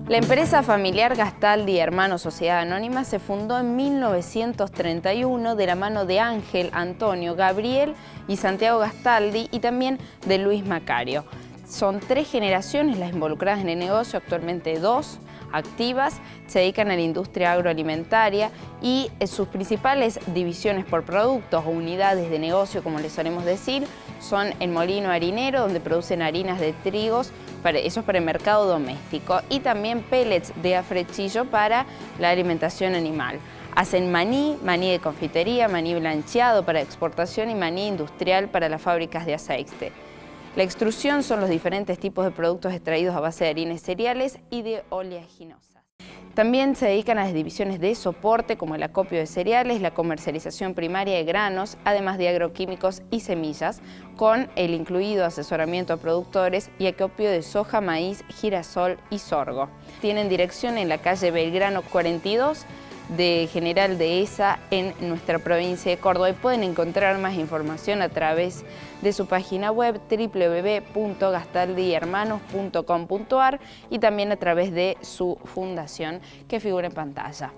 La empresa familiar Gastaldi Hermanos Sociedad Anónima se fundó en 1931 de la mano de Ángel, Antonio, Gabriel y Santiago Gastaldi y también de Luis Macario. Son 3 generaciones las involucradas en el negocio, actualmente 2 activas, se dedican a la industria agroalimentaria y sus principales divisiones por productos o unidades de negocio, como les solemos decir, son el molino harinero, donde producen harinas de trigos, eso es para el mercado doméstico, y también pellets de afrechillo para la alimentación animal. Hacen maní, maní de confitería, maní blancheado para exportación y maní industrial para las fábricas de aceite. La extrusión son los diferentes tipos de productos extraídos a base de harinas cereales y de oleaginosas. También se dedican a las divisiones de soporte como el acopio de cereales, la comercialización primaria de granos, además de agroquímicos y semillas, con el incluido asesoramiento a productores y acopio de soja, maíz, girasol y sorgo. Tienen dirección en la calle Belgrano 42 de General Dehesa en nuestra provincia de Córdoba y pueden encontrar más información a través de su página web www.gastaldiermanos.com.ar y también a través de su fundación que figura en pantalla.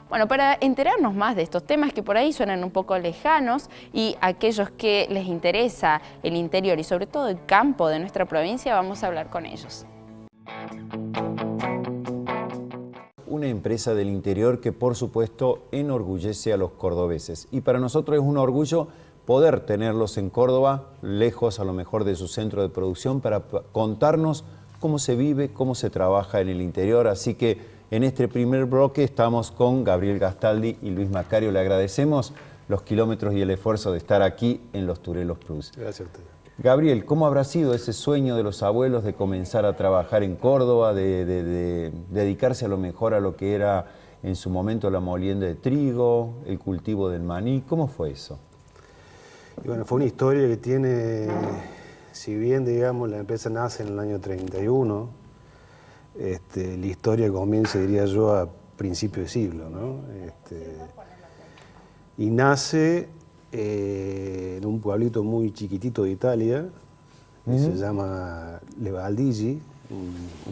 Bueno, para enterarnos más de estos temas que por ahí suenan un poco lejanos y aquellos que les interesa el interior y sobre todo el campo de nuestra provincia, vamos a hablar con ellos. Una empresa del interior que por supuesto enorgullece a los cordobeses y para nosotros es un orgullo poder tenerlos en Córdoba, lejos a lo mejor de su centro de producción, para contarnos cómo se vive, cómo se trabaja en el interior. Así que en este primer bloque estamos con Gabriel Gastaldi y Luis Macario. Le agradecemos los kilómetros y el esfuerzo de estar aquí en Los Turelos Plus. Gracias a usted. Gabriel, ¿cómo habrá sido ese sueño de los abuelos de comenzar a trabajar en Córdoba, de dedicarse a lo mejor a lo que era en su momento la molienda de trigo, el cultivo del maní? ¿Cómo fue eso? Y bueno, fue una historia que tiene, si bien digamos la empresa nace en el año 31, la historia comienza, diría yo, a principios de siglo, ¿no? Y nace en un pueblito muy chiquitito de Italia, que se llama Le Valdigi.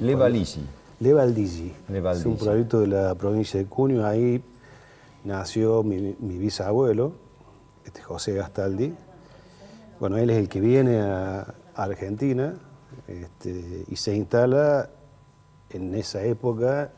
Le Valdigi. Le Valdigi. Es un pueblito de la provincia de Cuneo. Ahí nació mi bisabuelo, José Gastaldi. Bueno, él es el que viene a Argentina y se instala en esa época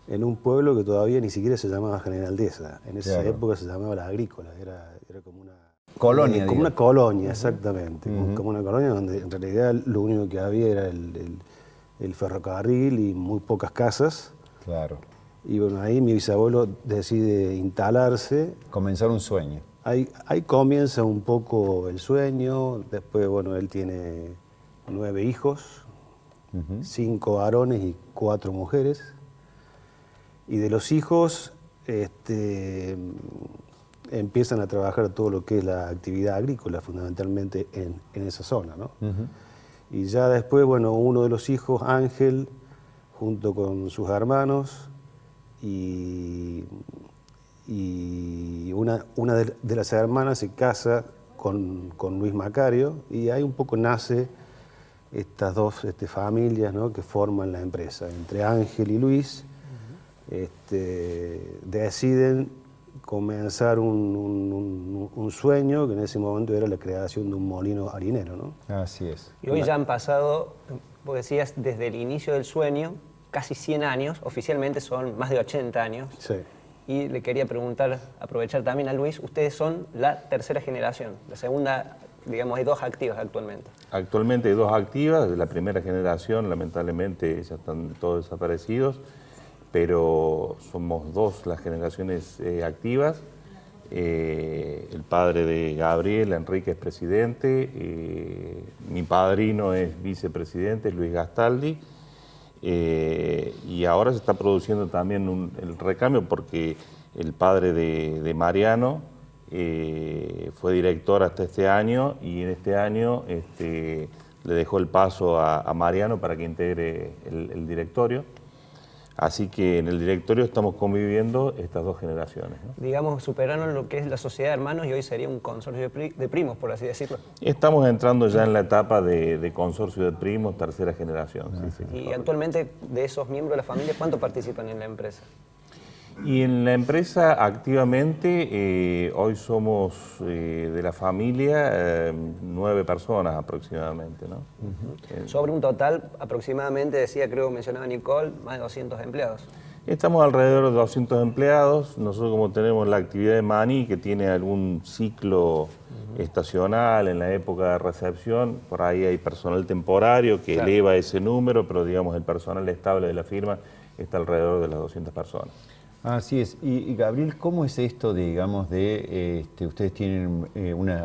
en un pueblo que todavía ni siquiera se llamaba General Dehesa. En esa época se llamaba La Agrícola, era como una colonia. Como una colonia, exactamente. Como una colonia donde en realidad lo único que había era el ferrocarril y muy pocas casas. Claro. Y bueno, ahí mi bisabuelo decide instalarse. Comenzar un sueño. Ahí comienza un poco el sueño. Después, bueno, él tiene 9 hijos, 5 varones y 4 mujeres. Y de los hijos empiezan a trabajar todo lo que es la actividad agrícola, fundamentalmente en esa zona, ¿no? Y ya después, bueno, uno de los hijos, Ángel, junto con sus hermanos, y una de las hermanas se casa con Luis Macario, y ahí un poco nace estas dos familias, ¿no?, que forman la empresa. Entre Ángel y Luis deciden comenzar un sueño que en ese momento era la creación de un molino harinero, ¿no? Así es. Y hoy ya han pasado, vos decías, desde el inicio del sueño, casi 100 años, oficialmente son más de 80 años. Sí. Y le quería preguntar, aprovechar también a Luis, ustedes son la tercera generación, la segunda, digamos, hay 2 activas actualmente. Actualmente hay 2 activas, de la primera generación lamentablemente ya están todos desaparecidos, pero somos 2 las generaciones activas. El padre de Gabriel, Enrique, es presidente, mi padrino es vicepresidente, Luis Gastaldi, y ahora se está produciendo también el recambio porque el padre de Mariano fue director hasta este año y en este año le dejó el paso a Mariano para que integre el directorio. Así que en el directorio estamos conviviendo estas dos generaciones, ¿no? Digamos, superaron lo que es la sociedad de hermanos y hoy sería un consorcio de primos, por así decirlo. Estamos entrando ya en la etapa de consorcio de primos, tercera generación. Sí, sí. Y actualmente, de esos miembros de la familia, ¿cuántos participan en la empresa? Y en la empresa activamente, hoy somos de la familia 9 personas aproximadamente, ¿no? Sobre un total aproximadamente, decía, creo que mencionaba Nicole, más de 200 empleados. Estamos alrededor de 200 empleados. Nosotros, como tenemos la actividad de maní, que tiene algún ciclo estacional en la época de recepción, por ahí hay personal temporario que eleva ese número, pero digamos el personal estable de la firma está alrededor de las 200 personas. Así es. Y Gabriel, ¿cómo es esto, digamos, de ustedes tienen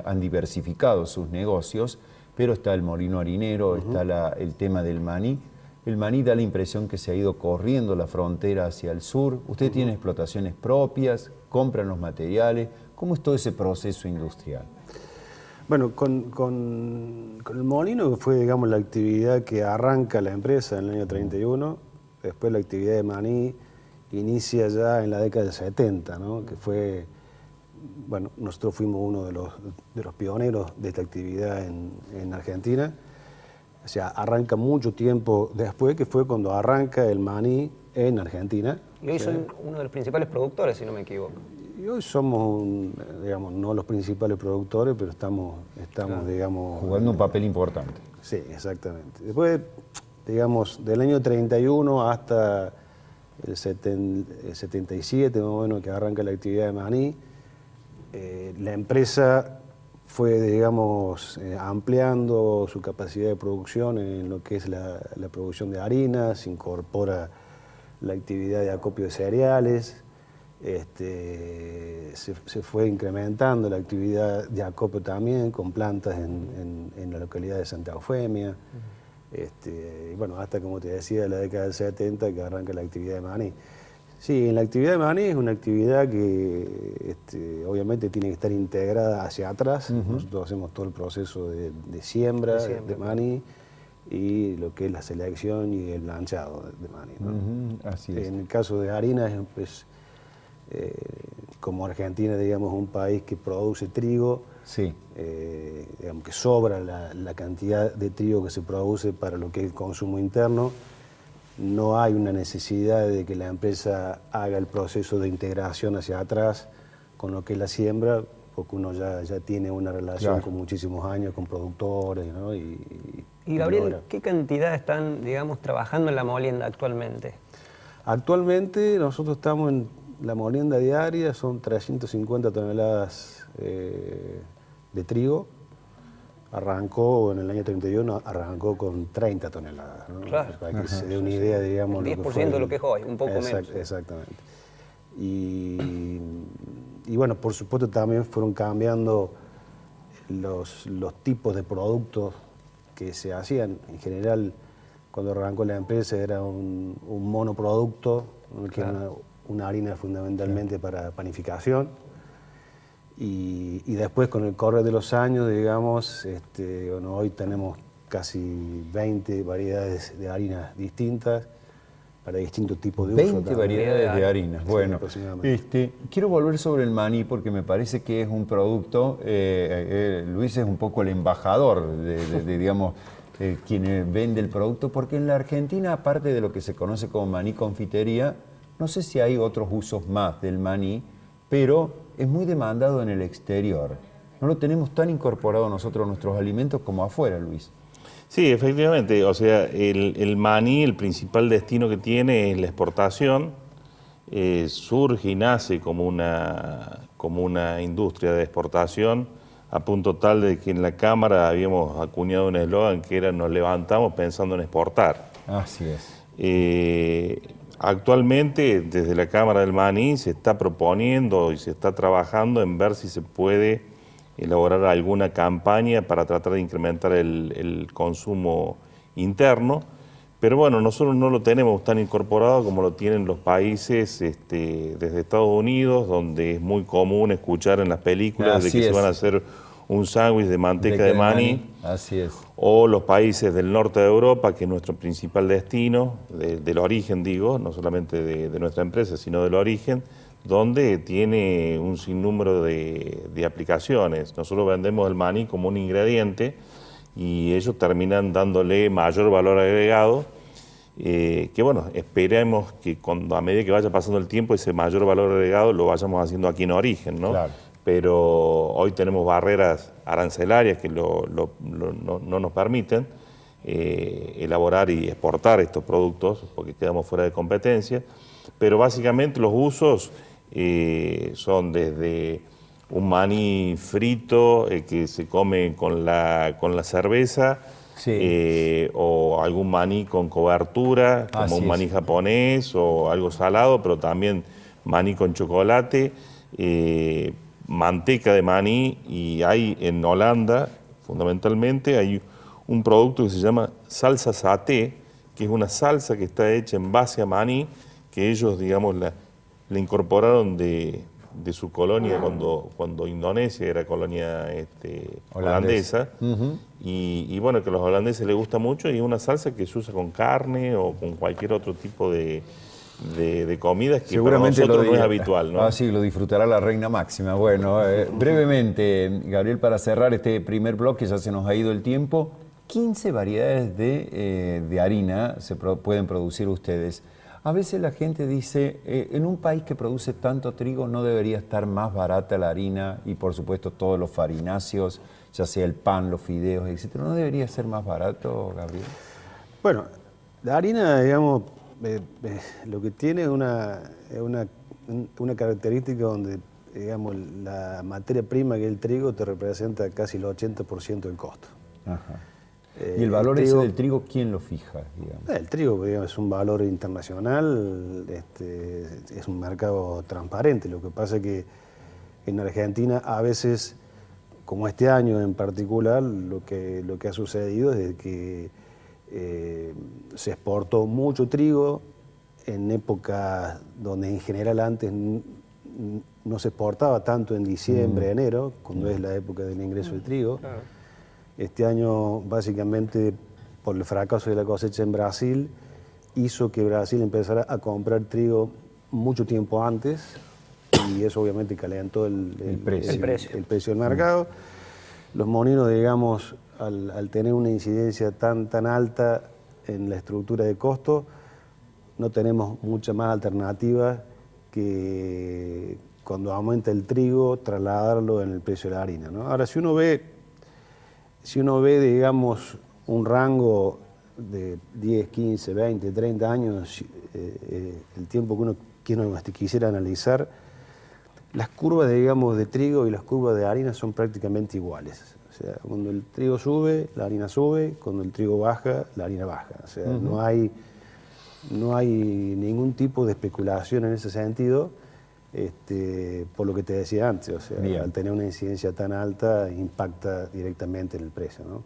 han diversificado sus negocios, pero está el molino harinero, está el tema del maní? El maní da la impresión que se ha ido corriendo la frontera hacia el sur. ¿Ustedes tienen explotaciones propias? ¿Compran los materiales? ¿Cómo es todo ese proceso industrial? Bueno, con el molino, que fue, digamos, la actividad que arranca la empresa en el año 31, después la actividad de maní inicia ya en la década del 70, ¿no? Que fue, bueno, nosotros fuimos uno de los pioneros de esta actividad en Argentina. O sea, arranca mucho tiempo después, que fue cuando arranca el maní en Argentina. Y hoy son uno de los principales productores, si no me equivoco. Y hoy somos, digamos, no los principales productores, pero estamos digamos... Jugando un papel importante. Sí, exactamente. Después, digamos, del año 31 hasta el 77, más o menos, que arranca la actividad de maní, la empresa fue, digamos, ampliando su capacidad de producción en lo que es la producción de harinas, se incorpora la actividad de acopio de cereales, se fue incrementando la actividad de acopio también con plantas en la localidad de Santa Eufemia. Y bueno, hasta, como te decía, la década del 70 que arranca la actividad de maní. Sí, en la actividad de maní es una actividad que obviamente tiene que estar integrada hacia atrás. Nosotros hacemos todo el proceso de siembra de maní y lo que es la selección y el blanchado de maní, ¿no? Así es. En el caso de harinas, pues, como Argentina, digamos, es un país que produce trigo, sí. Digamos que sobra la cantidad de trigo que se produce para lo que es el consumo interno. No hay una necesidad de que la empresa haga el proceso de integración hacia atrás con lo que es la siembra, porque uno ya tiene una relación con muchísimos años con productores, ¿no? Y Gabriel, ¿qué cantidad están, digamos, trabajando en la molienda actualmente? Actualmente nosotros estamos en la molienda diaria, son 350 toneladas de trigo. Arrancó en el año 31, arrancó con 30 toneladas, ¿no? Claro. Para que se dé una idea, digamos... El 10% de lo que es hoy, un poco menos. Exactamente. Y bueno, por supuesto también fueron cambiando los tipos de productos que se hacían. En general, cuando arrancó la empresa era un monoproducto, ¿no? Que era una harina fundamentalmente para panificación. Y después, con el correr de los años, digamos, bueno, hoy tenemos casi 20 variedades de harinas distintas para distintos tipos de uso. 20 variedades de harinas. Bueno, quiero volver sobre el maní porque me parece que es un producto, Luis es un poco el embajador de digamos, quien vende el producto, porque en la Argentina, aparte de lo que se conoce como maní confitería, no sé si hay otros usos más del maní, pero es muy demandado en el exterior. No lo tenemos tan incorporado nosotros a nuestros alimentos como afuera, Luis. Sí, efectivamente. O sea, el maní, el principal destino que tiene es la exportación. Surge y nace como una industria de exportación, a punto tal de que en la Cámara habíamos acuñado un eslogan que era: nos levantamos pensando en exportar. Así es. Actualmente, desde la Cámara del Maní se está proponiendo y se está trabajando en ver si se puede elaborar alguna campaña para tratar de incrementar el consumo interno, pero bueno, nosotros no lo tenemos tan incorporado como lo tienen los países desde Estados Unidos, donde es muy común escuchar en las películas de que se van a hacer un sándwich de manteca de maní. Así es. O los países del norte de Europa, que es nuestro principal destino, del origen digo, no solamente de nuestra empresa, sino del origen, donde tiene un sinnúmero de aplicaciones. Nosotros vendemos el maní como un ingrediente y ellos terminan dándole mayor valor agregado, que bueno, esperemos que a medida que vaya pasando el tiempo ese mayor valor agregado lo vayamos haciendo aquí en origen, ¿no? Claro. Pero hoy tenemos barreras arancelarias que no nos permiten elaborar y exportar estos productos porque quedamos fuera de competencia, pero básicamente los usos son desde un maní frito que se come con la cerveza, sí. O algún maní con cobertura, como así un maní japonés o algo salado, pero también maní con chocolate, manteca de maní, y hay en Holanda, fundamentalmente, hay un producto que se llama salsa saté, que es una salsa que está hecha en base a maní, que ellos, digamos, la incorporaron de su colonia cuando Indonesia era colonia holandesa. Y bueno, que a los holandeses les gusta mucho, y es una salsa que se usa con carne o con cualquier otro tipo de comidas que seguramente para nosotros no es habitual, ¿no? Sí, lo disfrutará la reina máxima. Bueno, brevemente, Gabriel, para cerrar este primer bloque, ya se nos ha ido el tiempo, 15 variedades de harina pueden producir ustedes. A veces la gente dice, en un país que produce tanto trigo no debería estar más barata la harina y por supuesto todos los farináceos, ya sea el pan, los fideos, etc. ¿No debería ser más barato, Gabriel? Bueno, la harina, digamos, lo que tiene es una característica donde, digamos, la materia prima que es el trigo te representa casi el 80% del costo. Ajá. ¿Y el valor ese del trigo, quién lo fija? Digamos? El trigo, digamos, es un valor internacional, es un mercado transparente. Lo que pasa es que en Argentina a veces, como este año en particular, lo que ha sucedido es que se exportó mucho trigo en épocas donde en general antes no se exportaba tanto en diciembre, enero, cuando es la época del ingreso del trigo. Claro. Este año, básicamente, por el fracaso de la cosecha en Brasil, hizo que Brasil empezara a comprar trigo mucho tiempo antes, y eso obviamente calentó el precio del mercado. Los molinos, digamos, al tener una incidencia tan alta en la estructura de costo, no tenemos mucha más alternativa que cuando aumenta el trigo, trasladarlo en el precio de la harina, ¿no? Ahora, si uno ve, digamos, un rango de 10, 15, 20, 30 años, el tiempo que uno quisiera analizar, las curvas, digamos, de trigo y las curvas de harina son prácticamente iguales. O sea, cuando el trigo sube, la harina sube; cuando el trigo baja, la harina baja. O sea, no hay ningún tipo de especulación en ese sentido, por lo que te decía antes. O sea, al tener una incidencia tan alta, impacta directamente en el precio, ¿no?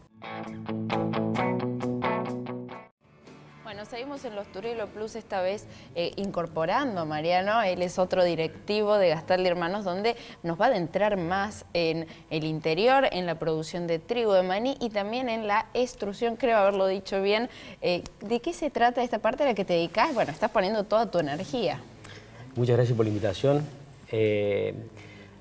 Bueno, seguimos en los Turilo Plus, esta vez incorporando a Mariano. Él es otro directivo de Gastaldi Hermanos, donde nos va a adentrar más en el interior, en la producción de trigo, de maní y también en la extrusión, creo haberlo dicho bien. ¿De qué se trata esta parte a la que te dedicas? Bueno, estás poniendo toda tu energía. Muchas gracias por la invitación.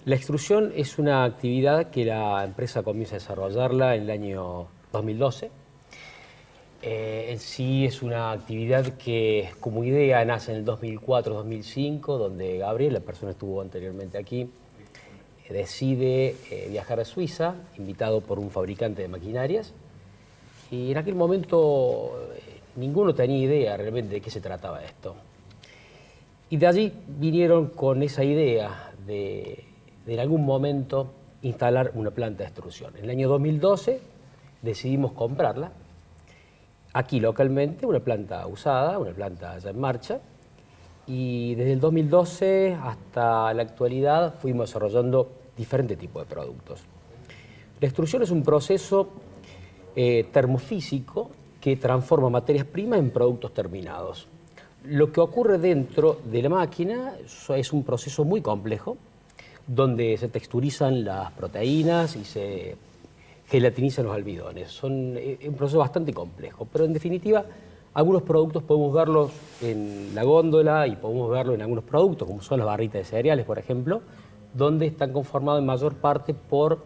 La extrusión es una actividad que la empresa comienza a desarrollarla en el año 2012. En sí es una actividad que como idea nace en el 2004-2005, donde Gabriel, la persona que estuvo anteriormente aquí, decide viajar a Suiza, invitado por un fabricante de maquinarias, y en aquel momento ninguno tenía idea realmente de qué se trataba esto. Y de allí vinieron con esa idea de en algún momento instalar una planta de extrusión. En el año 2012 decidimos comprarla, aquí localmente, una planta usada, una planta ya en marcha, y desde el 2012 hasta la actualidad fuimos desarrollando diferentes tipos de productos. La extrusión es un proceso termofísico que transforma materias primas en productos terminados. Lo que ocurre dentro de la máquina es un proceso muy complejo, donde se texturizan las proteínas y se gelatinizan los almidones. Es un proceso bastante complejo, pero en definitiva, algunos productos podemos verlos en la góndola y podemos verlo en algunos productos, como son las barritas de cereales, por ejemplo, donde están conformados en mayor parte por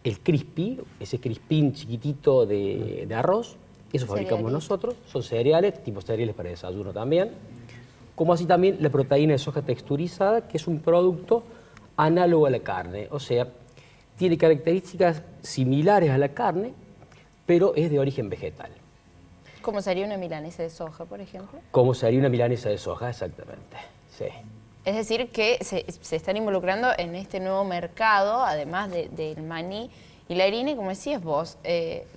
el crispy, ese crispín chiquitito de arroz. Eso fabricamos nosotros. Son cereales, tipo cereales para desayuno también. Como así también la proteína de soja texturizada, que es un producto análogo a la carne. O sea, tiene características similares a la carne, pero es de origen vegetal. ¿Cómo sería una milanesa de soja, por ejemplo? Como sería una milanesa de soja, exactamente. Sí. Es decir, que se están involucrando en este nuevo mercado, además del maní y la harina, y como decías vos,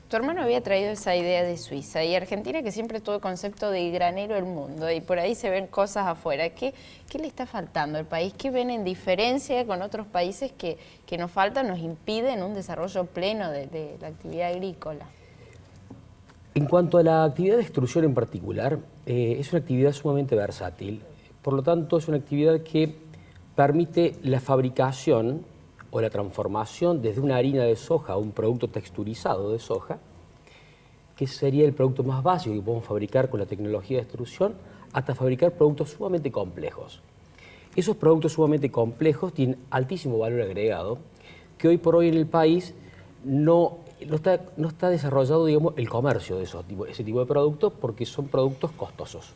tu hermano había traído esa idea de Suiza y Argentina, que siempre tuvo el concepto de granero del mundo, y por ahí se ven cosas afuera. ¿Qué le está faltando al país? ¿Qué ven en diferencia con otros países que nos faltan, nos impiden un desarrollo pleno de la actividad agrícola? En cuanto a la actividad de extrusión en particular, es una actividad sumamente versátil. Por lo tanto, es una actividad que permite la fabricación o la transformación desde una harina de soja a un producto texturizado de soja, que sería el producto más básico que podemos fabricar con la tecnología de extrusión, hasta fabricar productos sumamente complejos. Esos productos sumamente complejos tienen altísimo valor agregado, que hoy por hoy en el país no está desarrollado, digamos, el comercio de ese tipo de productos, porque son productos costosos.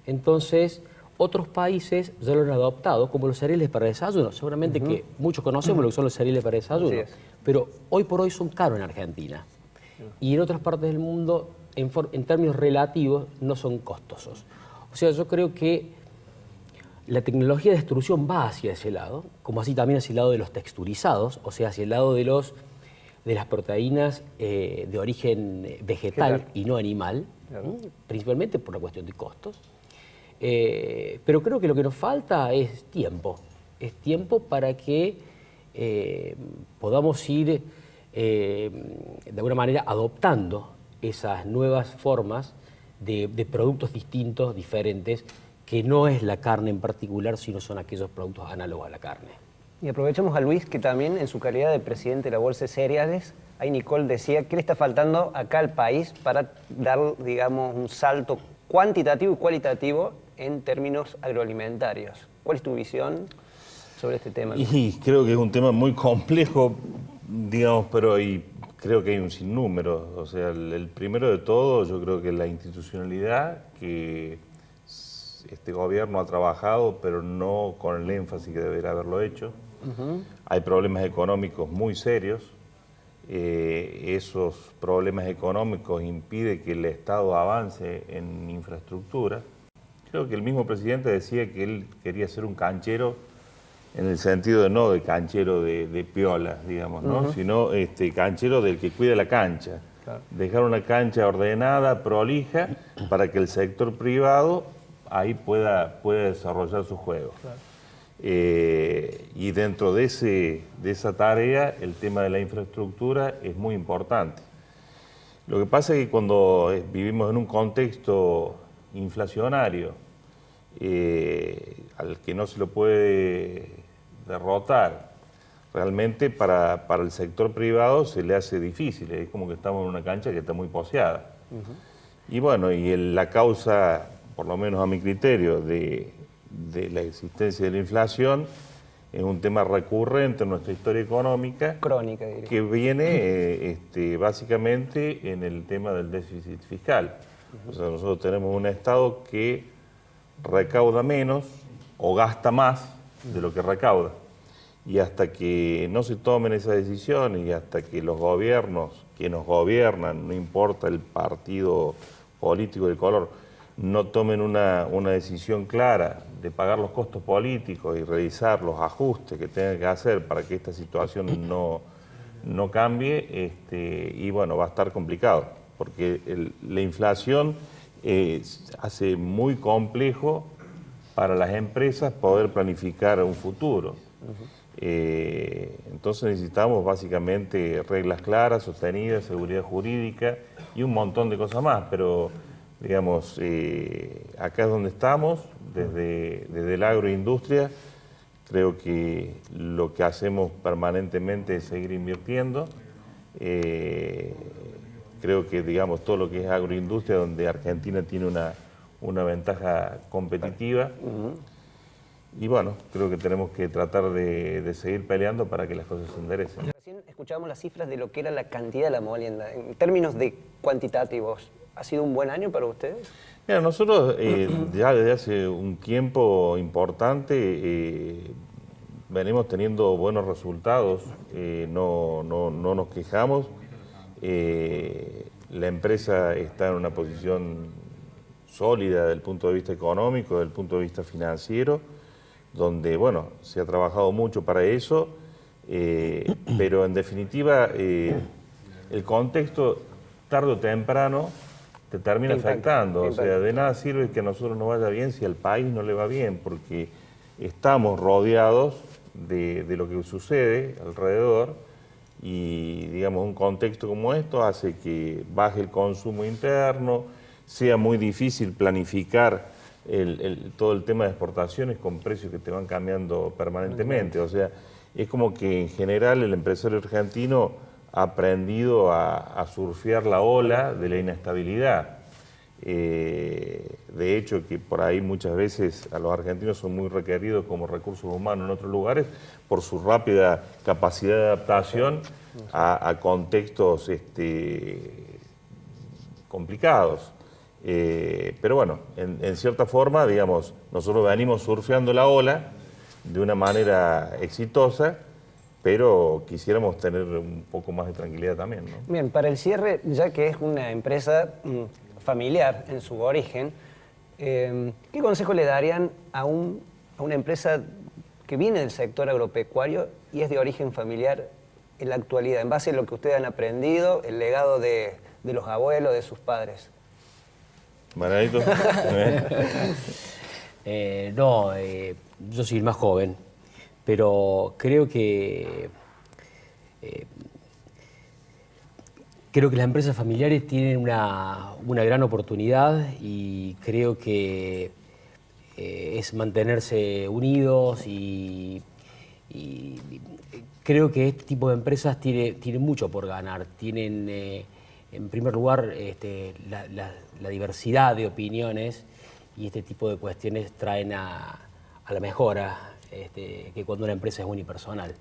Entonces, otros países ya lo han adoptado, como los cereales para desayuno. Seguramente que muchos conocemos lo que son los cereales para desayuno, pero hoy por hoy son caros en Argentina. Y en otras partes del mundo, en términos relativos, no son costosos. O sea, yo creo que la tecnología de extrusión va hacia ese lado, como así también hacia el lado de los texturizados, o sea, hacia el lado de las proteínas de origen vegetal y no animal, principalmente por la cuestión de costos. Pero creo que lo que nos falta es tiempo para que podamos ir de alguna manera adoptando esas nuevas formas de productos distintos, diferentes, que no es la carne en particular, sino son aquellos productos análogos a la carne. Y aprovechamos a Luis, que también en su calidad de presidente de la Bolsa de Cereales, ahí Nicole decía, ¿qué le está faltando acá al país para dar, digamos, un salto cuantitativo y cualitativo en términos agroalimentarios? ¿Cuál es tu visión sobre este tema? Y creo que es un tema muy complejo, digamos, pero creo que hay un sinnúmero. O sea, el primero de todo, yo creo que la institucionalidad, que este gobierno ha trabajado, pero no con el énfasis que debería haberlo hecho. Hay problemas económicos muy serios. Esos problemas económicos impiden que el Estado avance en infraestructura. Creo que el mismo presidente decía que él quería ser un canchero, en el sentido de no de canchero de piolas, digamos, ¿no? Sino canchero del que cuida la cancha. Claro. Dejar una cancha ordenada, prolija, para que el sector privado ahí pueda desarrollar su juego. Claro. Y dentro de esa tarea, el tema de la infraestructura es muy importante. Lo que pasa es que cuando vivimos en un contexto inflacionario, al que no se lo puede derrotar, realmente para el sector privado se le hace difícil. Es como que estamos en una cancha que está muy poseada. Y bueno, la causa, por lo menos a mi criterio, de la existencia de la inflación es un tema recurrente en nuestra historia económica, crónica, diría, que viene básicamente en el tema del déficit fiscal. O sea, nosotros tenemos un Estado que recauda menos o gasta más de lo que recauda. Y hasta que no se tomen esas decisiones y hasta que los gobiernos que nos gobiernan, no importa el partido político de color, no tomen una decisión clara de pagar los costos políticos y realizar los ajustes que tengan que hacer para que esta situación no cambie, y bueno, va a estar complicado, porque la inflación hace muy complejo para las empresas poder planificar un futuro. Entonces necesitamos básicamente reglas claras, sostenidas, seguridad jurídica y un montón de cosas más, pero digamos, acá es donde estamos, desde la agroindustria, Creo que lo que hacemos permanentemente es seguir invirtiendo. Creo que, digamos, todo lo que es agroindustria, donde Argentina tiene una ventaja competitiva. Y bueno, creo que tenemos que tratar de seguir peleando para que las cosas se enderecen. Recién escuchábamos las cifras de lo que era la cantidad de la molienda. En términos de cuantitativos, ¿ha sido un buen año para ustedes? Mira, nosotros ya desde hace un tiempo importante venimos teniendo buenos resultados, no nos quejamos. La empresa está en una posición sólida desde el punto de vista económico, desde el punto de vista financiero, donde, bueno, se ha trabajado mucho para eso, pero en definitiva el contexto tarde o temprano te termina afectando. O sea, de nada sirve que a nosotros nos vaya bien si al país no le va bien, porque estamos rodeados de lo que sucede alrededor y, digamos, un contexto como esto hace que baje el consumo interno, sea muy difícil planificar todo el tema de exportaciones con precios que te van cambiando permanentemente. O sea, es como que en general el empresario argentino ha aprendido a surfear la ola de la inestabilidad. De hecho, que por ahí muchas veces a los argentinos son muy requeridos como recursos humanos en otros lugares por su rápida capacidad de adaptación a contextos complicados. Pero bueno, en cierta forma, digamos, nosotros venimos surfeando la ola de una manera exitosa, pero quisiéramos tener un poco más de tranquilidad también, ¿no? Bien, para el cierre, ya que es una empresa familiar en su origen, ¿qué consejo le darían a una empresa que viene del sector agropecuario y es de origen familiar en la actualidad, en base a lo que ustedes han aprendido, el legado de los abuelos, de sus padres? Maradito. Yo soy el más joven, pero creo que las empresas familiares tienen una gran oportunidad y creo que es mantenerse unidos y creo que este tipo de empresas tiene mucho por ganar. Tienen, en primer lugar, la diversidad de opiniones y este tipo de cuestiones traen a la mejora que cuando una empresa es unipersonal.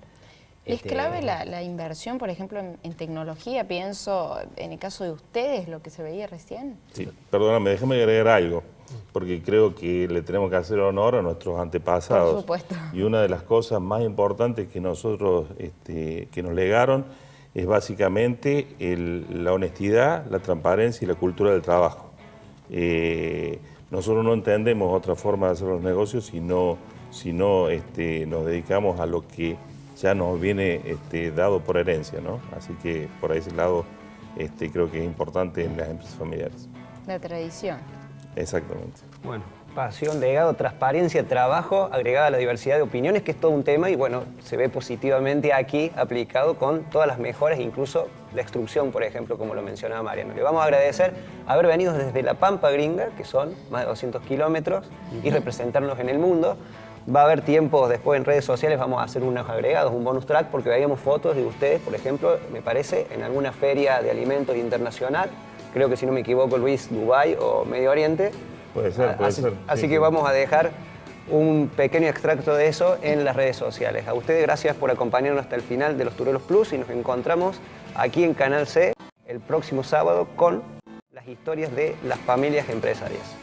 ¿Es clave la inversión, por ejemplo, en tecnología? Pienso, en el caso de ustedes, lo que se veía recién. Sí, perdóname, déjame agregar algo, porque creo que le tenemos que hacer honor a nuestros antepasados. Por supuesto. Y una de las cosas más importantes que nosotros, que nos legaron, es básicamente la honestidad, la transparencia y la cultura del trabajo. Nosotros no entendemos otra forma de hacer los negocios si no nos dedicamos a lo que ya nos viene dado por herencia, ¿no? Así que por ese lado creo que es importante en las empresas familiares. La tradición. Exactamente. Bueno, pasión, legado, transparencia, trabajo, agregada a la diversidad de opiniones, que es todo un tema y bueno, se ve positivamente aquí aplicado con todas las mejoras, incluso la extrusión, por ejemplo, como lo mencionaba Mariano. Le vamos a agradecer haber venido desde La Pampa Gringa, que son más de 200 kilómetros, y representarnos en el mundo. Va a haber tiempos después en redes sociales, vamos a hacer unos agregados, un bonus track, porque veíamos fotos de ustedes, por ejemplo, me parece, en alguna feria de alimentos internacional, creo que si no me equivoco, Luis, Dubái o Medio Oriente. Puede ser. Así que vamos a dejar un pequeño extracto de eso en las redes sociales. A ustedes gracias por acompañarnos hasta el final de Los Turuelos Plus y nos encontramos aquí en Canal C el próximo sábado con las historias de las familias empresarias.